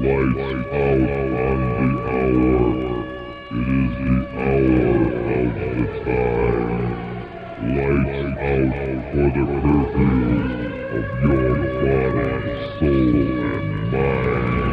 Lights out on the hour. It is the hour of the time. Lights out for the curfew of your body, soul, and mind.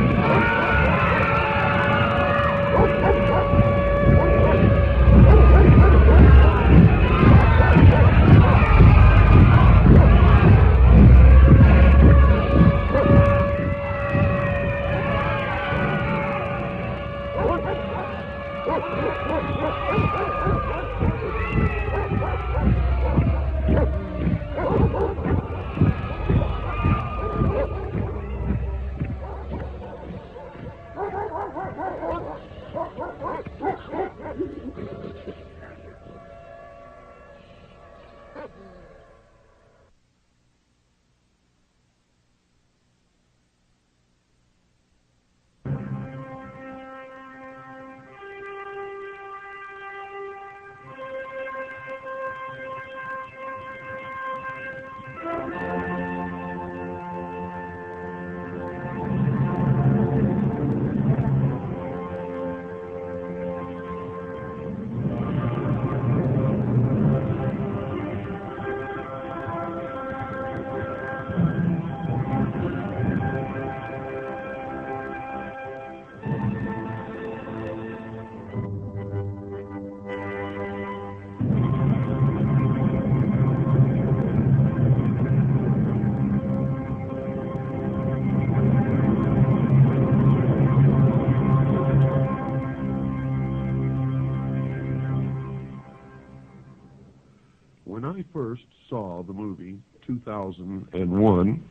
When I first saw the movie 2001,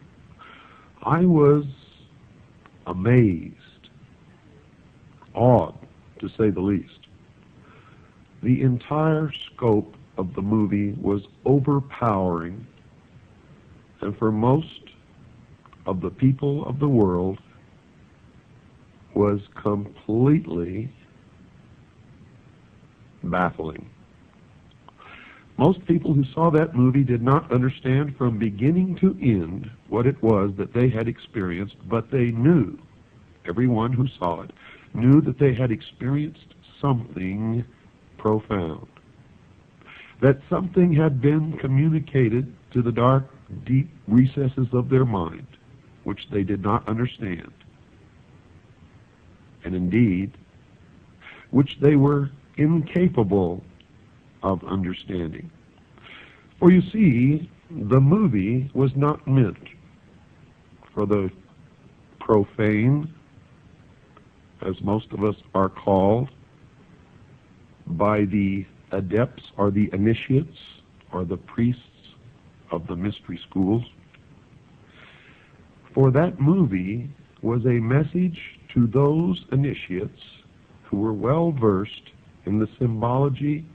I was amazed, awed, to say the least. The entire scope of the movie was overpowering, and for most of the people of the world was completely baffling. Most people who saw that movie did not understand from beginning to end what it was that they had experienced, but they knew, everyone who saw it, knew that they had experienced something profound. That something had been communicated to the dark, deep recesses of their mind, which they did not understand. And indeed, which they were incapable of understanding. For you see, the movie was not meant for the profane, as most of us are called, by the adepts or the initiates or the priests of the mystery schools. For that movie was a message to those initiates who were well versed in the symbology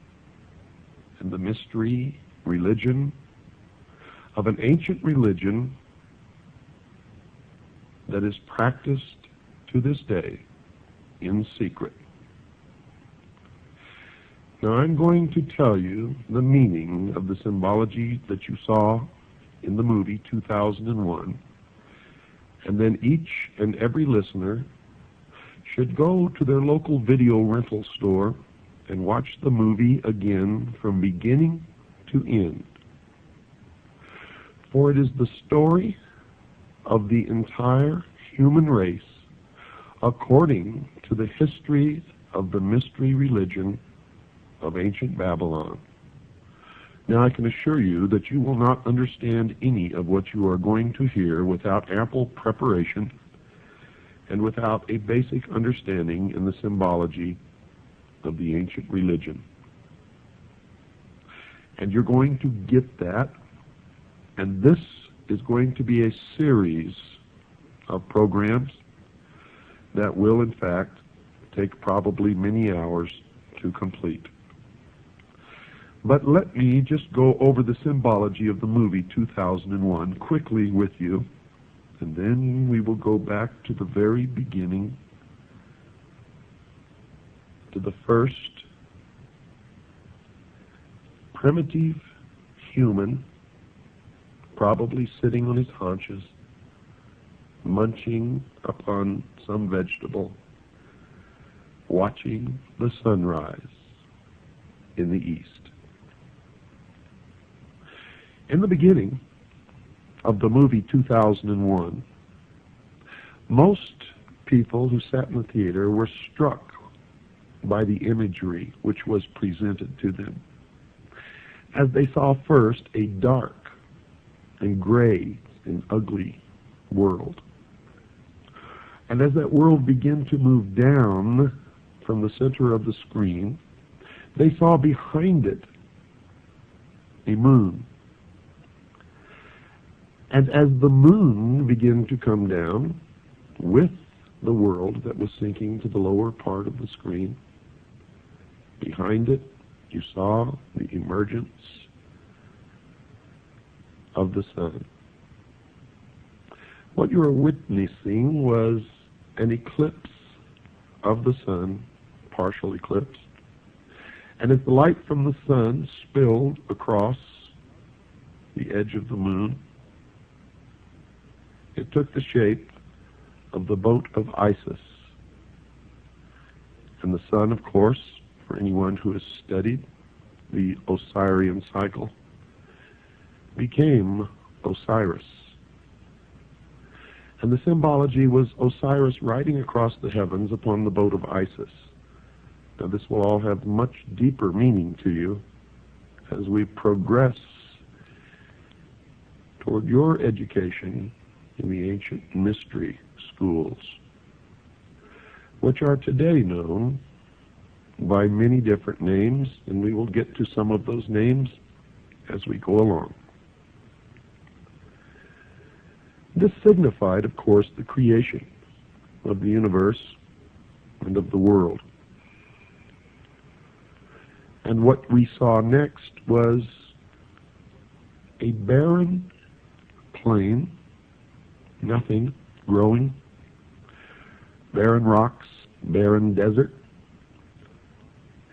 and the mystery religion of an ancient religion that is practiced to this day in secret. Now I'm going to tell you the meaning of the symbology that you saw in the movie 2001, and then each and every listener should go to their local video rental store and watch the movie again from beginning to end. For it is the story of the entire human race according to the history of the mystery religion of ancient Babylon. Now I can assure you that you will not understand any of what you are going to hear without ample preparation and without a basic understanding in the symbology of the ancient religion. And you're going to get that, and this is going to be a series of programs that will in fact take probably many hours to complete. But let me just go over the symbology of the movie 2001 quickly with you, and then we will go back to the very beginning, to the first primitive human, probably sitting on his haunches, munching upon some vegetable, watching the sunrise in the east. In the beginning of the movie 2001, most people who sat in the theater were struck by the imagery which was presented to them, as they saw first a dark and gray and ugly world. And as that world began to move down from the center of the screen, they saw behind it a moon. And as the moon began to come down with the world that was sinking to the lower part of the screen, behind it you saw the emergence of the sun. What you were witnessing was an eclipse of the sun, partial eclipse. And as the light from the sun spilled across the edge of the moon, it took the shape of the boat of Isis. And the sun, of course, for anyone who has studied the Osirian cycle, became Osiris. And the symbology was Osiris riding across the heavens upon the boat of Isis. Now this will all have much deeper meaning to you as we progress toward your education in the ancient mystery schools, which are today known by many different names, and we will get to some of those names as we go along. This signified, of course, the creation of the universe and of the world. And what we saw next was a barren plain, nothing growing, barren rocks, barren desert.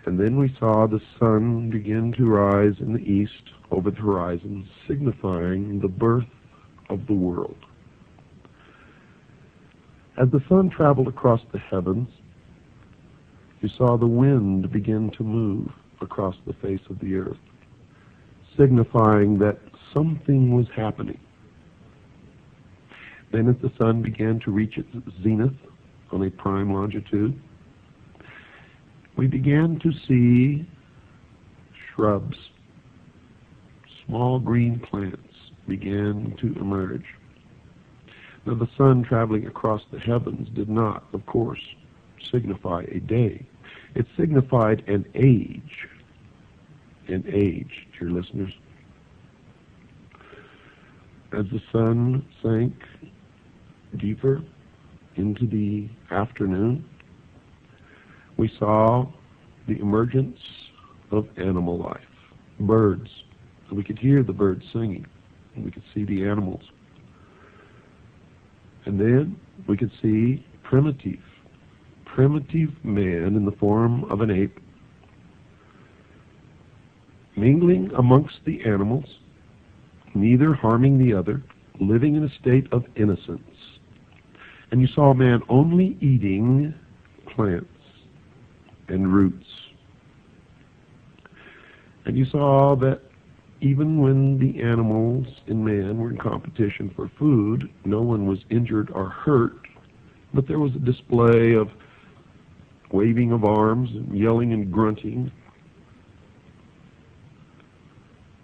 And then we saw the sun begin to rise in the east over the horizon, signifying the birth of the world. As the sun traveled across the heavens, you saw the wind begin to move across the face of the earth, signifying that something was happening. Then as the sun began to reach its zenith on a prime longitude, we began to see shrubs, small green plants began to emerge. Now the sun traveling across the heavens did not, of course, signify a day. It signified an age, dear listeners. As the sun sank deeper into the afternoon, we saw the emergence of animal life, birds. And we could hear the birds singing, and we could see the animals. And then we could see primitive man in the form of an ape mingling amongst the animals, neither harming the other, living in a state of innocence. And you saw man only eating plants and roots. And you saw that even when the animals and man were in competition for food, no one was injured or hurt, but there was a display of waving of arms and yelling and grunting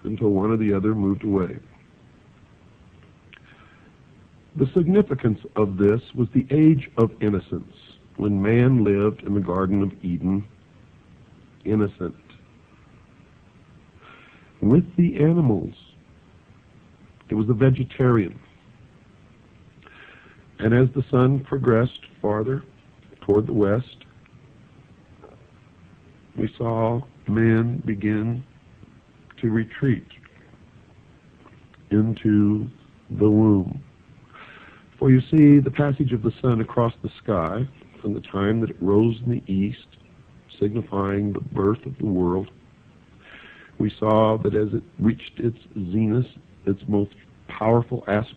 until one or the other moved away. The significance of this was the age of innocence, when man lived in the Garden of Eden, innocent. With the animals, it was a vegetarian. And as the sun progressed farther toward the west, we saw man begin to retreat into the womb. For you see, the passage of the sun across the sky, from the time that it rose in the east, signifying the birth of the world, we saw that as it reached its zenith, its most powerful aspect,